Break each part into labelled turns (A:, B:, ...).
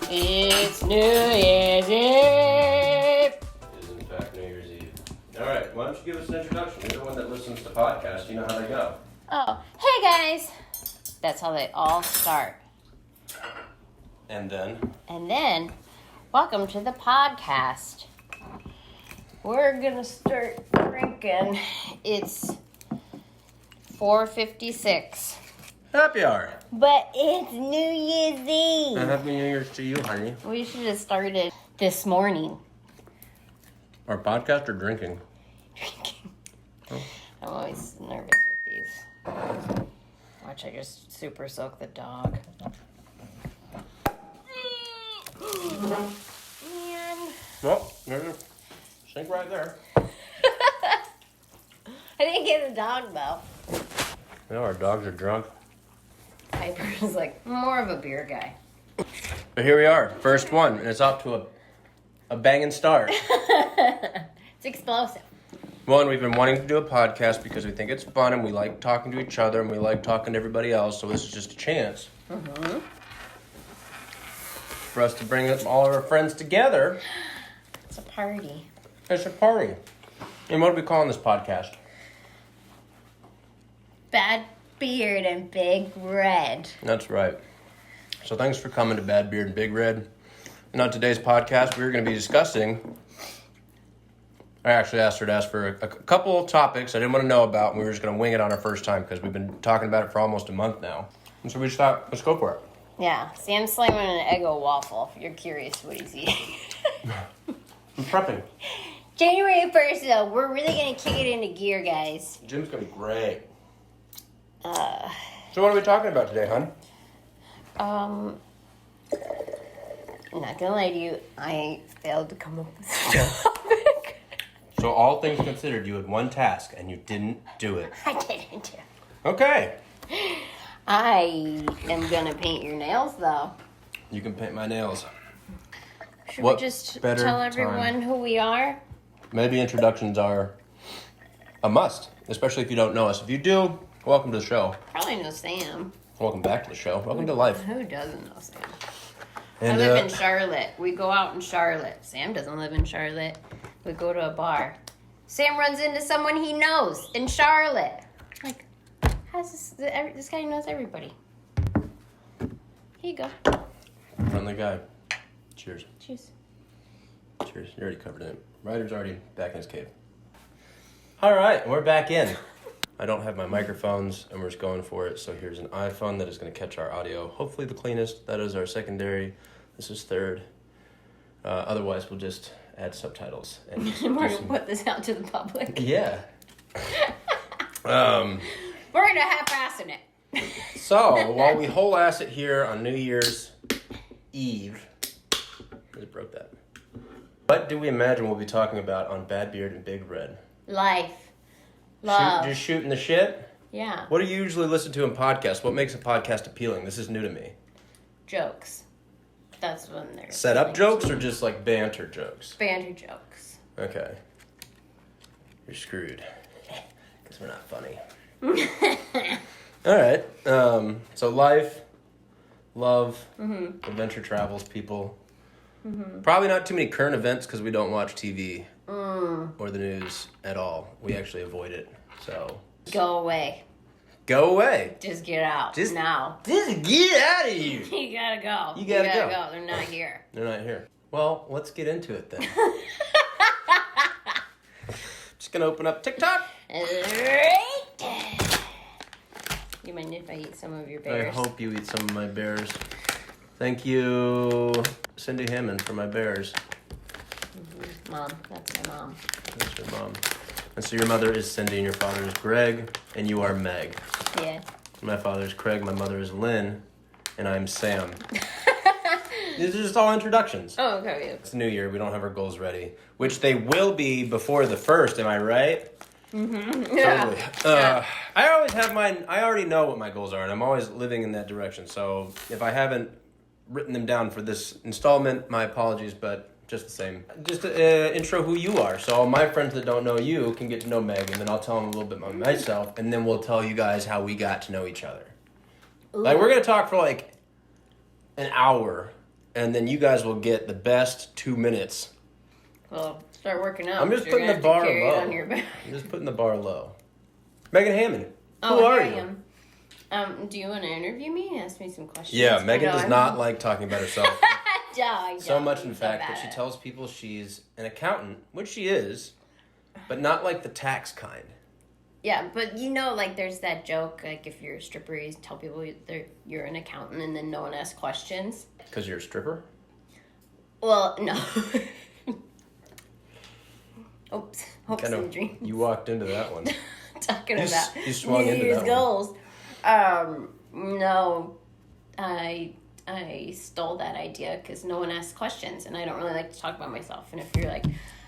A: It's New Year's Eve.
B: It is in fact New Year's Eve. Alright, why don't you give us an introduction? You're the one that listens to podcasts, you know how they go.
A: Oh, hey guys. That's how they all start.
B: And then,
A: Welcome to the podcast. We're gonna start drinking. It's 4:56.
B: happy hour.
A: But it's New Year's Eve.
B: Happy New Year's to you, honey.
A: We should have started this morning.
B: Our podcast or drinking?
A: Drinking.
B: Oh.
A: I'm always nervous with these. Watch, I just super soak the dog. Man.
B: Well, there's a sink right there.
A: I didn't get the dog though.
B: You know, our dogs are drunk.
A: Piper's like more of a beer guy.
B: But here we are, first one, and it's off to a banging start.
A: It's explosive.
B: One, we've been wanting to do a podcast because we think it's fun and we like talking to each other and we like talking to everybody else, so this is just a chance for us to bring all of our friends together.
A: It's a party.
B: It's a party. And what are we calling this podcast?
A: Bad Beard and Big Red.
B: That's right. So thanks for coming to Bad Beard and Big Red. And on today's podcast, we're going to be discussing... I actually asked her to ask for a couple topics I didn't want to know about, and we were just going to wing it on our first time because we've been talking about it for almost a month now. And so we just thought, let's go for it.
A: Yeah, Sam's slamming an Eggo waffle if you're curious what he's eating.
B: I'm prepping.
A: January 1st, though, we're really going to kick it into gear, guys.
B: Jim's going to be great. So what are we talking about today, hon?
A: I'm not going to lie to you, I failed to come up with a topic.
B: So all things considered, you had one task, and you didn't do it.
A: I didn't do it.
B: Okay.
A: I am going to paint your nails, though.
B: You can paint my nails.
A: Should
B: What
A: we just
B: better
A: tell everyone
B: time?
A: who we are?
B: Maybe introductions are a must, especially if you don't know us. If you do, welcome to the show.
A: Probably know Sam.
B: Welcome back to the show. Welcome to life.
A: Who doesn't know Sam?
B: And,
A: I live in Charlotte. We go out in Charlotte. Sam doesn't live in Charlotte. We go to a bar. Sam runs into someone he knows in Charlotte. Like, how's this guy knows everybody. Here you go.
B: friendly guy. Cheers.
A: Cheers.
B: Cheers. You already covered it. Ryder's already back in his cave. All right, we're back in. I don't have my microphones, and we're just going for it. So here's an iPhone that is going to catch our audio. Hopefully the cleanest. That is our secondary. This is third. Otherwise, we'll just add subtitles. And just
A: We're
B: do
A: going to
B: some...
A: put this out to the public.
B: Yeah.
A: We're going to half-ass in it.
B: So, while we whole ass it here on New Year's Eve, I just broke that. What do we imagine we'll be talking about on Bad Beard and Big Red?
A: Life. Love.
B: Just shooting the shit?
A: Yeah.
B: What do you usually listen to in podcasts? What makes a podcast appealing? This is new to me.
A: Jokes. That's when they're...
B: Set up jokes or just like banter jokes?
A: Banter jokes.
B: Okay. You're screwed. Because we're not funny. Alright. So life, love, adventure travels, people. Probably not too many current events because we don't watch TV or the news at all. We actually avoid it. So
A: Go away.
B: go away.
A: Just get out.
B: Just-
A: now.
B: Just get out of here.
A: You gotta go.
B: You gotta go.
A: They're not here.
B: They're not here. Well, let's get into it then. Just gonna open up TikTok.
A: You mind if I eat some of your
B: I
A: bears?
B: hope you eat some of my bears. Thank you, Cindy Hammond, for my bears.
A: Mom, that's my mom.
B: That's your mom. And so your mother is Cindy and your father is Greg and you are Meg.
A: Yeah.
B: My father is Craig, my mother is Lynn, and I'm Sam. These are just all introductions.
A: Oh, okay.
B: It's New Year, we don't have our goals ready. Which they will be before the 1st, am I right?
A: Mm-hmm. Yeah.
B: Totally. I always have mine, I already know what my goals are, and I'm always living in that direction. So if I haven't written them down for this installment, my apologies, but just the same. Just intro who you are. So all my friends that don't know you can get to know Meg, and then I'll tell them a little bit about myself, and then we'll tell you guys how we got to know each other.
A: Ooh.
B: Like, we're going to talk for like an hour, and then you guys will get the best 2 minutes.
A: Well, start working out.
B: I'm just
A: You're
B: putting
A: gonna
B: the
A: have to
B: bar
A: carry it
B: low.
A: on your back.
B: I'm just putting the bar low. Megan Hammond,
A: Oh,
B: who are
A: here
B: you?
A: I am. Do you want to interview me? Ask me some questions.
B: Yeah,
A: I
B: Megan
A: know
B: does
A: I'm-
B: not like talking about herself.
A: No, I
B: So
A: don't.
B: much, in
A: I'm so
B: fact,
A: bad
B: that she
A: at it.
B: tells people she's an accountant, which she is, but not like the tax kind.
A: Yeah, but like there's that joke, like if you're a stripper, you tell people you're an accountant and then no one asks questions.
B: Because you're a stripper?
A: Well, no. Hopes
B: Kind
A: and
B: of,
A: dreams.
B: you walked into that one.
A: Talking
B: You
A: about
B: you swung
A: New
B: into
A: Year's
B: that one.
A: goals. No, I stole that idea because no one asks questions, and I don't really like to talk about myself. And if you're like,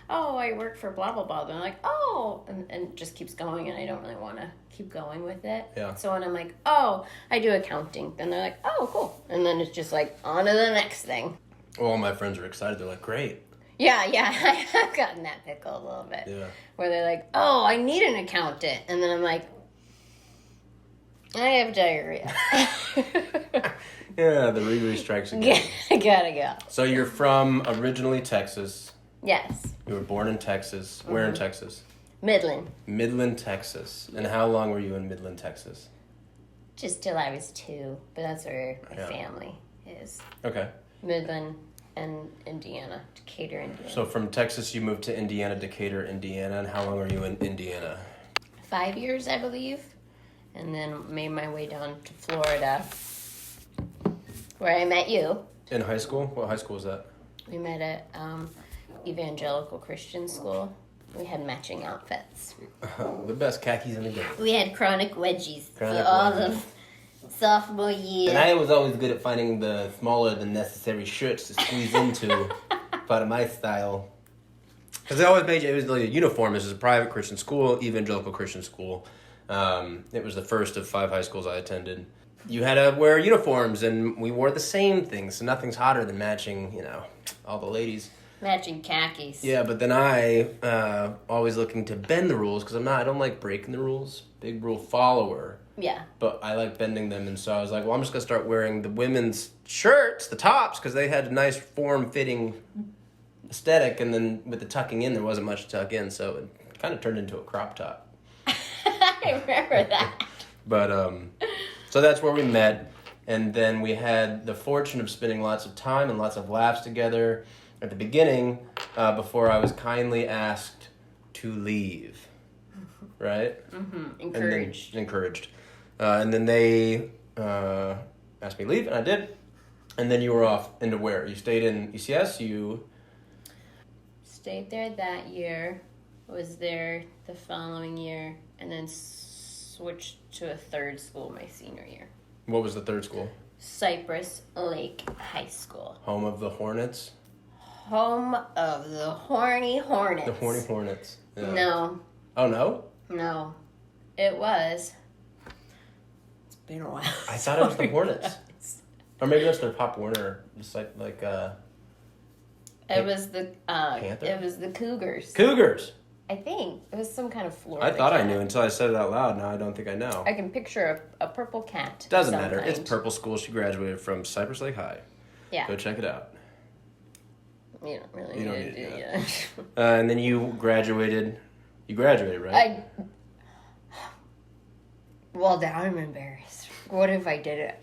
A: oh, I work for blah blah blah, then I'm like, oh, and it just keeps going, and I don't really want to keep going with it.
B: Yeah.
A: So when I'm like, oh, I do accounting, then they're like, oh, cool, and then it's just like on to the next thing.
B: All my friends are excited. They're like, great.
A: Yeah, I have gotten that pickle a little bit.
B: Yeah.
A: Where they're like, oh, I need an accountant. And then I'm like, I have diarrhea.
B: Yeah, the Riri strikes again.
A: I gotta go.
B: So you're from originally Texas.
A: Yes.
B: You were born in Texas. Where in Texas?
A: Midland.
B: Midland, Texas. And how long were you in Midland, Texas?
A: Just till I was 2. But that's where my
B: Yeah.
A: family is.
B: Okay.
A: Midland and Indiana. Decatur, Indiana.
B: So from Texas, you moved to Indiana, Decatur, Indiana. And how long were you in Indiana?
A: 5 years, I believe. And then made my way down to Florida, where I met you.
B: In high school? What high school was that?
A: We met at Evangelical Christian School. We had matching outfits.
B: The best khakis in the game.
A: We had chronic wedgies
B: Chronic
A: for all
B: wedgies.
A: of sophomore year.
B: And I was always good at finding the smaller than necessary shirts to squeeze into part of my style. Because they always made you, it was like a uniform. This is a private Christian school, evangelical Christian school. It was the first of 5 high schools I attended. You had to wear uniforms, and we wore the same things, so nothing's hotter than matching, all the ladies.
A: Matching khakis.
B: Yeah, but then I, always looking to bend the rules, because I don't like breaking the rules. Big rule follower.
A: Yeah.
B: But I like bending them, and so I was like, well, I'm just going to start wearing the women's shirts, the tops, because they had a nice form-fitting aesthetic, and then with the tucking in, there wasn't much to tuck in, so it kind of turned into a crop top.
A: I remember that.
B: But, so that's where we met, and then we had the fortune of spending lots of time and lots of laughs together at the beginning, before I was kindly asked to leave, right?
A: Mm-hmm.
B: And then-
A: Encouraged.
B: encouraged. And then they asked me to leave, and I did. And then you were off into where? You stayed in ECS?
A: Stayed there that year. Was there the following year. And then switched to a third school my senior year.
B: What was the third school?
A: Cypress Lake High School.
B: Home of the Hornets?
A: Home of the Horny Hornets.
B: The Horny Hornets. Yeah.
A: No.
B: Oh, no?
A: No. It was. It's been a while.
B: I thought it was the Hornets. Or maybe that's their Pop Warner, just like
A: It was the
B: Panther?
A: It was the Cougars.
B: Cougars!
A: I think it was some kind of Florida.
B: I thought I
A: cat.
B: knew until I said it out loud. Now I don't think I know.
A: I can picture a purple cat. of
B: Doesn't
A: some
B: matter. It's
A: kind.
B: Purple School. She graduated from Cypress Lake High.
A: Yeah.
B: Go check it out.
A: You don't really
B: You don't
A: need
B: need
A: to do
B: it,
A: yeah.
B: And then you graduated. You graduated, right?
A: Well, now I'm embarrassed. What if I did it?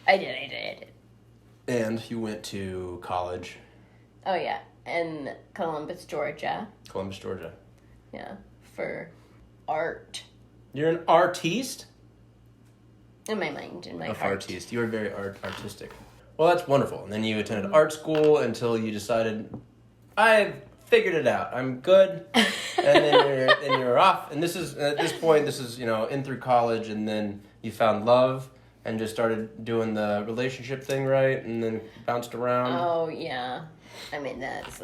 A: I did.
B: And you went to college,
A: Oh, yeah. In Columbus, Georgia.
B: Columbus, Georgia.
A: Yeah. For art.
B: You're an artiste?
A: In my mind, in my
B: Of
A: heart.
B: artiste. You were very artistic. Well, that's wonderful. And then you attended art school until you decided, I've figured it out. I'm good. And then you're off. And this is, at this point, this is, in through college, and then you found love and just started doing the relationship thing, right? And then bounced around.
A: Oh, yeah. I mean, that's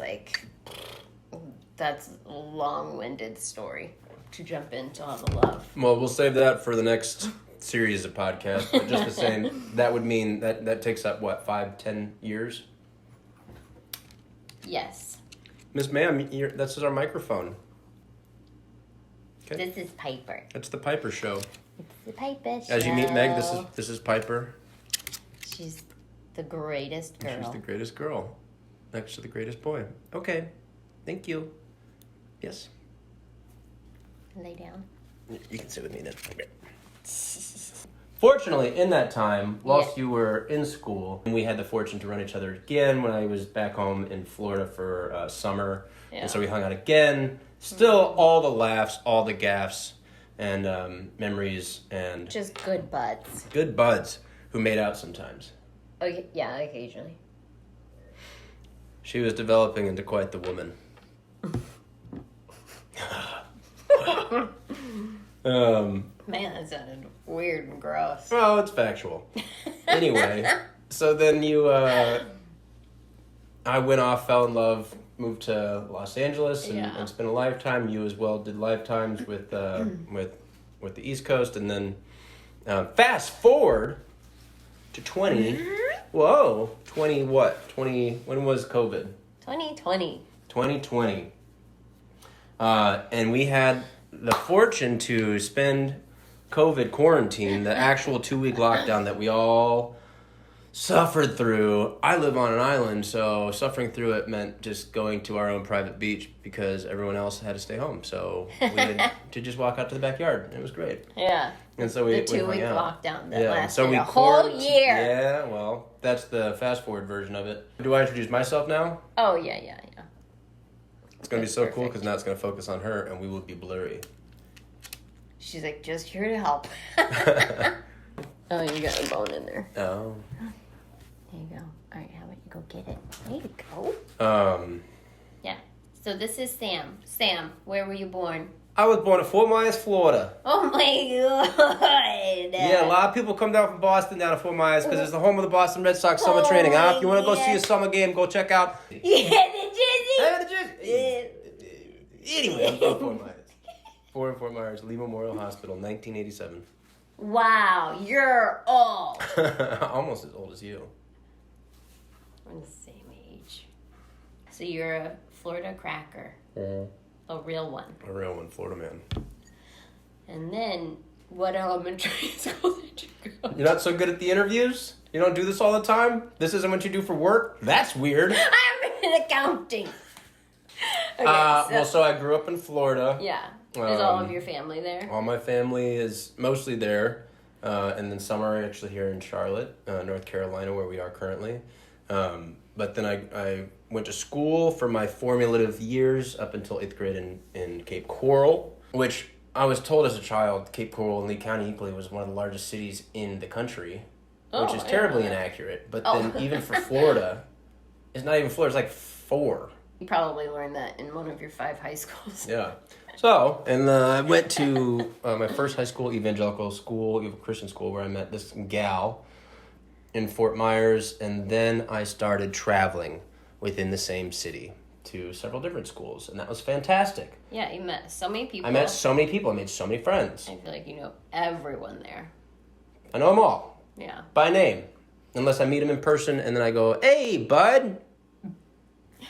A: a long-winded story to jump into all the love.
B: Well, we'll save that for the next series of podcasts. But just the same, that would mean that takes up, 5-10 years?
A: Yes.
B: Miss Ma'am, this is our microphone. Okay.
A: This is Piper.
B: It's the Piper Show.
A: It's the Piper Show.
B: As you meet Meg, this is Piper.
A: She's The greatest girl.
B: She's the greatest girl. Next to the greatest boy. Okay. Thank you. Yes.
A: Lay down.
B: You can sit with me then. Okay. Fortunately, in that time, whilst you were in school, we had the fortune to run each other again when I was back home in Florida for summer. Yeah. And so we hung out again. Still all the laughs, all the gaffes, and memories, and...
A: Just good buds.
B: Good buds who made out sometimes.
A: Okay, yeah, occasionally.
B: She was developing into quite the woman.
A: Man, that sounded weird and gross.
B: Well, it's factual. Anyway, so then I went off, fell in love, moved to Los Angeles, and spent a lifetime. You as well did lifetimes with the East Coast, and then fast forward to 20. Whoa, 20 what? 20. When was COVID?
A: 2020.
B: 2020. And we had the fortune to spend COVID quarantine, the actual 2-week lockdown that we all suffered through. I live on an island, so suffering through it meant just going to our own private beach because everyone else had to stay home. So we had to just walk out to the backyard. It was great.
A: Yeah.
B: And so we
A: the 2-week lockdown that lasted
B: so we
A: a whole year.
B: Yeah, well, that's the fast forward version of it. Do I introduce myself now?
A: Oh, yeah.
B: It's going to be so cool because now it's going to focus on her and we will be blurry.
A: She's like, just here to help. Oh, you got a bone in there.
B: Oh.
A: There you go. All right, how about you go get it? There you go. Yeah. So this is Sam. Sam, where were you born?
B: I was born in Fort Myers, Florida.
A: Oh my God.
B: Yeah, a lot of people come down from Boston down to Fort Myers because it's the home of the Boston Red Sox summer training. If you want to go see a summer game, go check out.
A: Yeah, the Jersey.
B: Anyway, I'm from Fort Myers. Born in Fort Myers, Lee Memorial Hospital, 1987.
A: Wow, you're old.
B: Almost as old as you.
A: We're the same age. So you're a Florida cracker. A real one.
B: A real one, Florida man.
A: And then, what elementary school did you go to?
B: You're not so good at the interviews? You don't do this all the time? This isn't what you do for work? That's weird.
A: I'm in accounting. Okay,
B: so I grew up in Florida.
A: Yeah. Is all of your family there?
B: All my family is mostly there. And then some are actually here in Charlotte, North Carolina, where we are currently. But then I went to school for my formative years up until 8th grade in Cape Coral, which I was told as a child, Cape Coral and Lee County equally was one of the largest cities in the country, which is terribly inaccurate. But then even for Florida, it's not even Florida, it's like 4.
A: You probably learned that in one of your 5 high schools.
B: Yeah. So, and I went to my first high school, evangelical school, Christian school, where I met this gal in Fort Myers, and then I started traveling within the same city to several different schools, and that was fantastic.
A: Yeah, you met so many people.
B: I met so many people. I made so many friends.
A: I feel like you know everyone there.
B: I know them all.
A: Yeah.
B: By name. Unless I meet them in person, and then I go, hey, bud.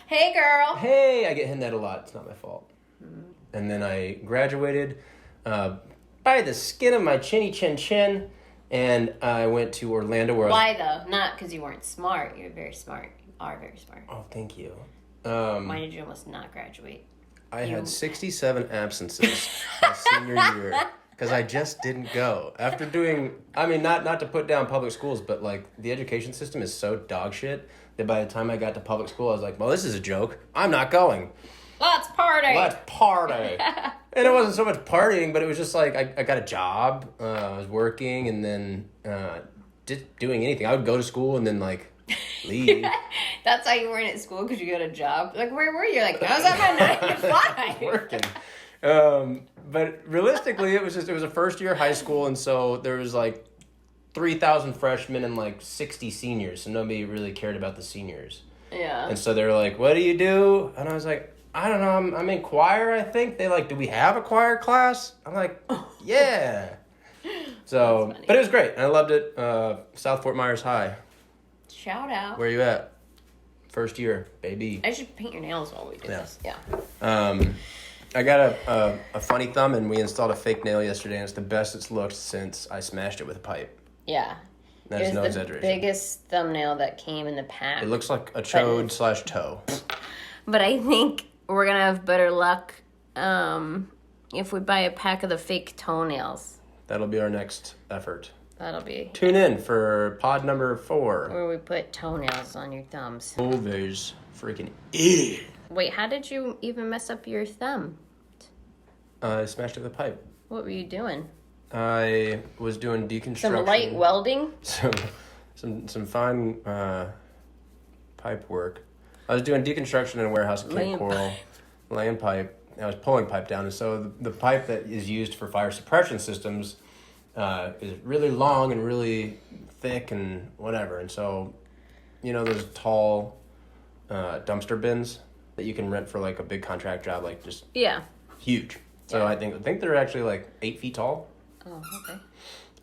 A: Hey, girl.
B: Hey, I get hit that a lot. It's not my fault. Mm-hmm. And then I graduated by the skin of my chinny chin, and I went to Orlando.
A: Why, though? Not because you weren't smart. You're very smart. You are very smart.
B: Oh, thank you.
A: Why did you almost not graduate?
B: I had 67 absences my senior year because I just didn't go. After doing, not to put down public schools, but like the education system is so dog shit that by the time I got to public school, I was like, well, this is a joke. I'm not going.
A: Let's party.
B: And it wasn't so much partying, but it was just like I got a job. I was working and then just doing anything. I would go to school and then like leave.
A: That's how you weren't at school because you got a job. Like, where were you? Like, I was at my 9 to 5.
B: I was working. But realistically, it was a first year high school, and so there was like 3,000 freshmen and like 60 seniors, so nobody really cared about the seniors.
A: Yeah.
B: And so they were like, "What do you do?" And I was like, I don't know, I'm in choir, I think. They like, do we have a choir class? I'm like, yeah. So, but it was great. I loved it. South Fort Myers High.
A: Shout out.
B: Where you at? First year, baby.
A: I should paint your nails while we do this. Yeah.
B: I got a funny thumb, and we installed a fake nail yesterday, and it's the best it's looked since I smashed it with a pipe.
A: Yeah.
B: That
A: It
B: is
A: was
B: no
A: the
B: exaggeration.
A: biggest thumbnail that came in the pack.
B: It looks like a chode/toe.
A: But I think we're going to have better luck if we buy a pack of the fake toenails.
B: That'll be our next effort.
A: That'll be
B: Tune in for pod number 4.
A: where we put toenails on your thumbs.
B: Always freaking idiot.
A: Wait, how did you even mess up your thumb?
B: I smashed it with a pipe.
A: What were you doing?
B: I was doing deconstruction.
A: Some light welding?
B: Some fine pipe work. I was doing deconstruction in a warehouse at Cape
A: Laying
B: Coral, laying pipe. I was pulling pipe down, and so the pipe that is used for fire suppression systems is really long and really thick and whatever. And so, you know, those tall dumpster bins that you can rent for like a big contract job, like just
A: Yeah.
B: huge. So I think they're actually like 8 feet tall.
A: Oh, okay.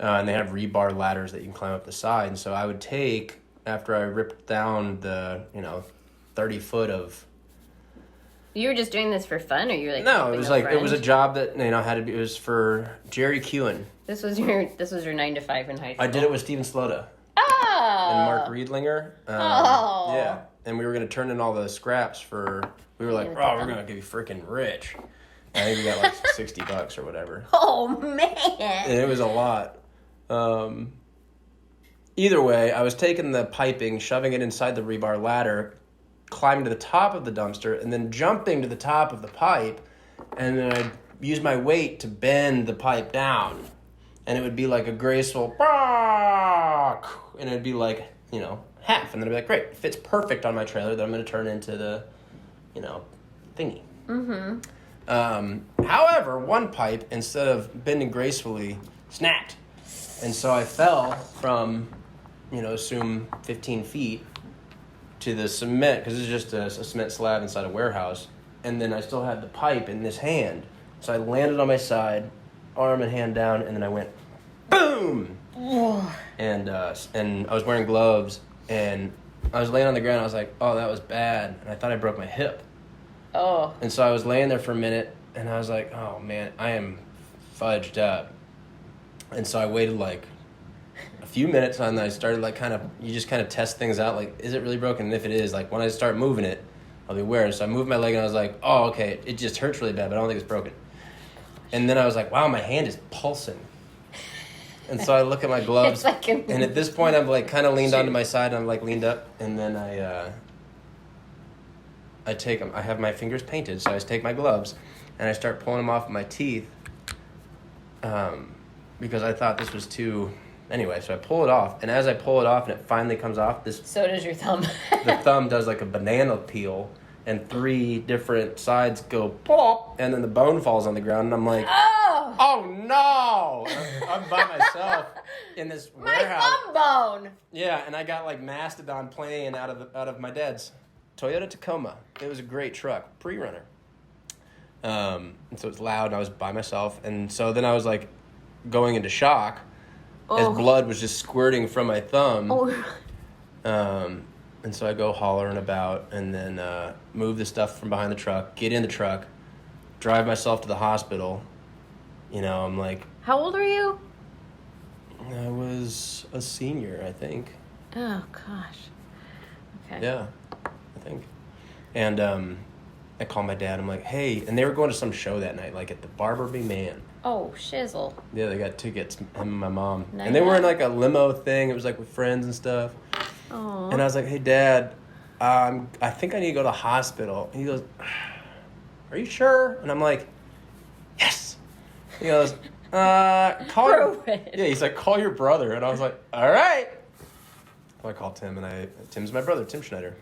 B: And they have rebar ladders that you can climb up the side. And so I would take, after I ripped down the, 30 foot of...
A: You were just doing this for fun, or you were like...
B: No, it
A: helping
B: was
A: a
B: like, it was a
A: friend?
B: job that, had to be, it was for Jerry Kewen.
A: This was your 9 to 5 in high school.
B: I did it with Steven Slota
A: Oh!
B: and Mark Riedlinger.
A: Oh.
B: Yeah. And we were going to turn in all the scraps we were like, oh, we're going to get you freaking rich. I think we got like $60 or whatever.
A: Oh, man!
B: And it was a lot. Either way, I was taking the piping, shoving it inside the rebar ladder, climbing to the top of the dumpster, and then jumping to the top of the pipe, and then I'd use my weight to bend the pipe down. And it would be like a graceful, and it'd be like, half. And then I'd be like, great, it fits perfect on my trailer that I'm going to turn into the, thingy.
A: Mm-hmm.
B: However, one pipe, instead of bending gracefully, snapped. And so I fell from, assume 15 feet to the cement, because it's just a cement slab inside a warehouse. And then I still had the pipe in this hand. So I landed on my side, arm and hand down, and then I went, boom! And I was wearing gloves, and I was laying on the ground. I was like, oh, that was bad. And I thought I broke my hip.
A: Oh.
B: And so I was laying there for a minute, and I was like, oh, man, I am fudged up. And so I waited, like, a few minutes, and I started, like, you just kind of test things out, like, is it really broken? And if it is, like, when I start moving it, I'll be aware. So I moved my leg, and I was like, oh, okay, it just hurts really bad, but I don't think it's broken. And then I was like, wow, my hand is pulsing. And so I look at my gloves, and at this point, I'm, like, kind of leaned onto my side, and I'm, like, leaned up, and then I take them. I have my fingers painted, so I just take my gloves, and I start pulling them off my teeth, because I thought this was too... Anyway, so I pull it off, and as I pull it off, and it finally comes off,
A: So does your thumb.
B: the thumb does like a banana peel, and 3 different sides go pop, and then the bone falls on the ground, and I'm like, oh no! I'm by myself in this warehouse.
A: My thumb bone!
B: Yeah, and I got like Mastodon playing out of my dad's Toyota Tacoma. It was a great truck, pre-runner. And so it's loud, and I was by myself, and so then I was like going into shock as blood was just squirting from my thumb. And so I go hollering about, and then move the stuff from behind the truck, get in the truck, drive myself to the hospital. I'm like...
A: How old are you?
B: I was a senior, I think.
A: Oh, gosh. Okay.
B: Yeah, I think. And I call my dad. I'm like, hey, and they were going to some show that night, like at the Barber B. Man.
A: Oh, shizzle.
B: Yeah, they got tickets, him and my mom.
A: Nice.
B: And they were in like a limo thing. It was like with friends and stuff.
A: Oh.
B: And I was like, hey, Dad, I think I need to go to the hospital. And he goes, are you sure? And I'm like, yes. He goes, call your... Yeah, he's like, call your brother. And I was like, all right. So I called Tim, and Tim's my brother, Tim Schneider,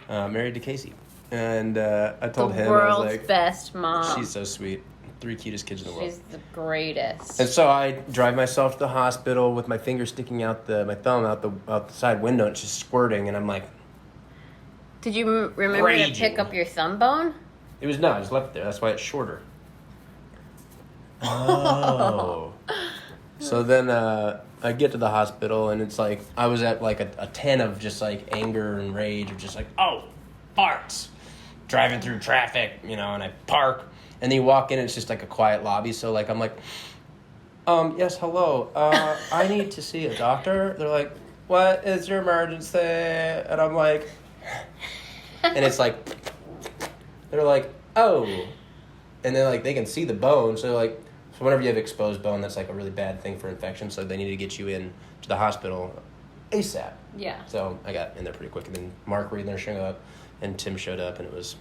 B: married to Casey. And I told him, I was like...
A: best mom.
B: She's so sweet. 3 cutest kids in the world.
A: She's the greatest.
B: And so I drive myself to the hospital with my finger sticking out my thumb out the side window, and it's just squirting, and I'm like...
A: Did you remember to pick up your thumb bone?
B: It was I just left it there. That's why it's shorter. Oh. So then I get to the hospital, and it's like I was at like a 10 of just like anger and rage of just like, oh, farts. Driving through traffic, and I park. And then you walk in, and it's just like a quiet lobby. So like I'm like, Yes, hello. I need to see a doctor. They're like, what is your emergency? And I'm like, and it's like, they're like, oh. And then, like, they can see the bone. So, like, so whenever you have exposed bone, that's, like, a really bad thing for infection. So they need to get you in to the hospital ASAP.
A: Yeah.
B: So I got in there pretty quick. And then Mark Reed there showed up, and Tim showed up, and it was...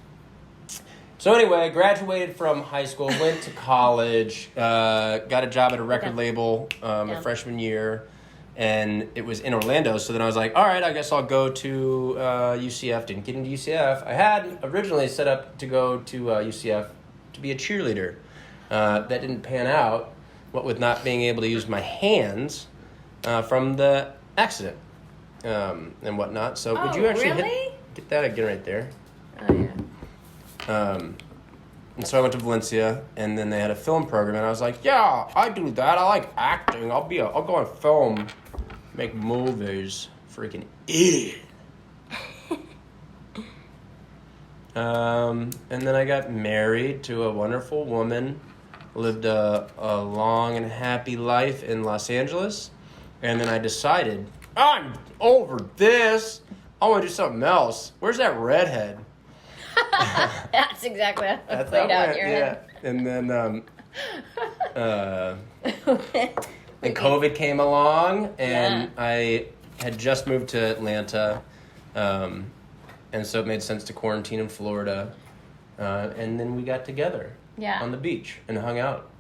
B: So anyway, I graduated from high school, went to college, got a job at a record label my freshman year, and it was in Orlando. So then I was like, all right, I guess I'll go to UCF. Didn't get into UCF. I had originally set up to go to UCF to be a cheerleader. That didn't pan out, what with not being able to use my hands from the accident and whatnot. So could you actually get that again right there?
A: Oh, yeah.
B: And so I went to Valencia, and then they had a film program, and I was like, yeah, I do that. I like acting. I'll go on film, make movies. Freaking idiot. And then I got married to a wonderful woman, lived a long and happy life in Los Angeles, and then I decided, I'm over this. I want to do something else. Where's that redhead?
A: That's exactly how it played out in your head.
B: And then and COVID came along, and I had just moved to Atlanta, and so it made sense to quarantine in Florida, and then we got together on the beach and hung out.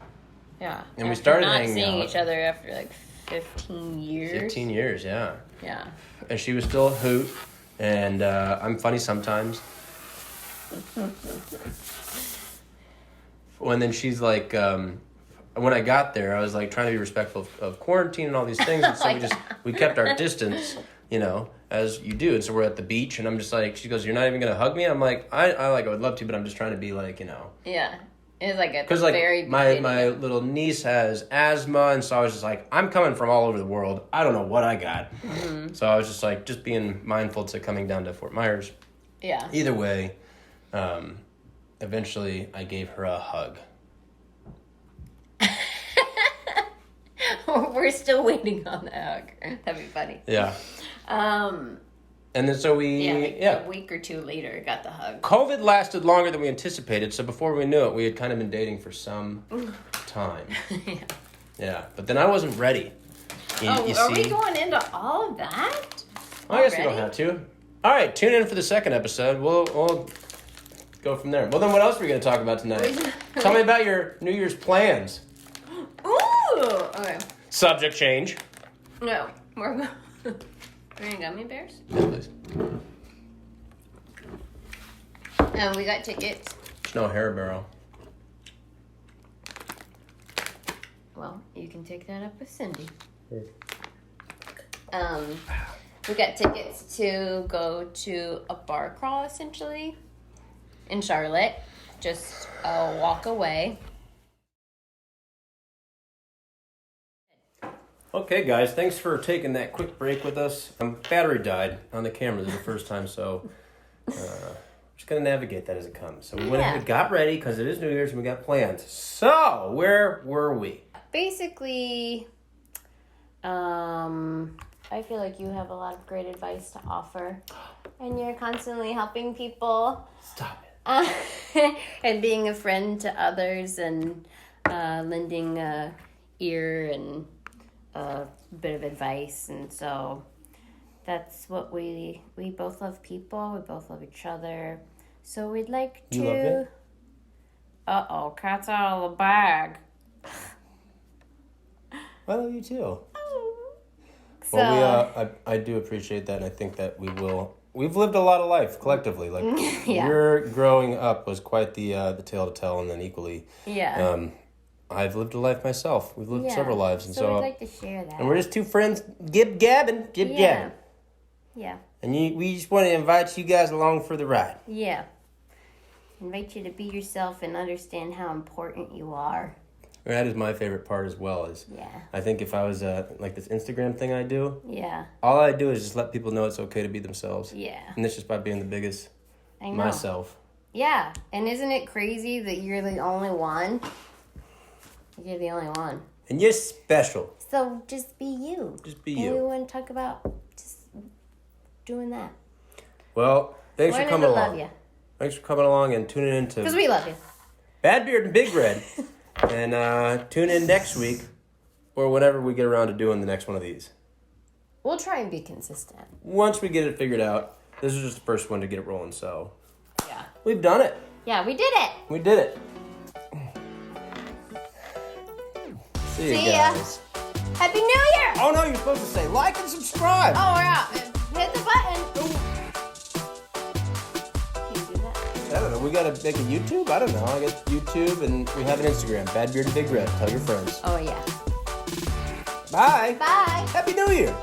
A: Yeah.
B: And we started
A: not
B: hanging
A: seeing
B: out.
A: each other after like 15 years.
B: 15 years, yeah.
A: Yeah.
B: And she was still a hoot, and I'm funny sometimes. And then she's like, when I got there, I was like trying to be respectful of quarantine and all these things, and so we kept our distance, you know, as you do. And so we're at the beach, and I'm just like, she goes, "You're not even gonna hug me?" I'm like, I would love to, but I'm just trying to be like, you know.
A: Yeah, it was like a
B: because like
A: very
B: my little niece has asthma, and so I was just like, I'm coming from all over the world. I don't know what I got, so I was just like, just being mindful to coming down to Fort Myers.
A: Yeah.
B: Either way. Eventually, I gave her a hug.
A: We're still waiting on the hug. That'd be funny.
B: Yeah. And then so
A: a week or two later, got the hug.
B: COVID lasted longer than we anticipated, so before we knew it, we had kind of been dating for some time. Yeah. But then I wasn't ready.
A: Are we going into all of that?
B: I guess we don't have to. All right, tune in for the second episode. We'll go from there. Well, then what else are we going to talk about tonight? Tell me about your New Year's plans.
A: Ooh! Okay.
B: Subject change.
A: No. We're going gummy bears?
B: Yeah, please.
A: We got tickets.
B: There's no hair barrel.
A: Well, you can take that up with Cindy. We got tickets to go to a bar crawl, essentially, in Charlotte. Just a walk away.
B: Okay, guys, thanks for taking that quick break with us. Battery died on the camera. This is the first time, so just going to navigate that as it comes. So we went ahead and got ready because it is New Year's and we got plans. So, where were we?
A: Basically, I feel like you have a lot of great advice to offer. And you're constantly helping people.
B: Stop it.
A: And being a friend to others and lending a ear and a bit of advice. And so that's what we both love people. We both love each other. So we'd like to...
B: You love it?
A: Uh-oh, cat's out of the bag.
B: I love you too.
A: So,
B: well, I do appreciate that, and I think that we've lived a lot of life collectively. Like your growing up was quite the tale to tell, and then equally, I've lived a life myself. We've lived several lives, and so
A: we'd like to share that.
B: And we're just two friends, gib-gabbing.
A: Yeah.
B: And we just want to invite you guys along for the ride.
A: Yeah. Invite you to be yourself and understand how important you are.
B: That is my favorite part as well. I think if I was like this Instagram thing I do, all I do is just let people know it's okay to be themselves.
A: Yeah.
B: And it's just by being the biggest myself.
A: Yeah. And isn't it crazy that you're the only one? You're the only one.
B: And you're special.
A: So just be you.
B: Just be
A: And
B: you.
A: we want to talk about just doing that.
B: Well, thanks for
A: Learning
B: coming
A: to
B: along.
A: love you.
B: Thanks for coming along and tuning in
A: Because
B: to
A: we love you.
B: Bad Beard and Big Red. And tune in next week or whenever we get around to doing the next one of these.
A: We'll try and be consistent.
B: Once we get it figured out, this is just the first one to get it rolling, so
A: Yeah.
B: we've done it.
A: Yeah, we did it.
B: We did it. See you
A: See ya.
B: guys.
A: Happy New Year.
B: Oh no, you're supposed to say like and subscribe.
A: Oh, we're out. Hit the button. Can you do that?
B: I don't know. We gotta make a YouTube. I don't know. I got YouTube and we have an Instagram. Bad Beard and Big Red. Tell your friends.
A: Oh, yeah.
B: Bye.
A: Bye.
B: Happy New Year.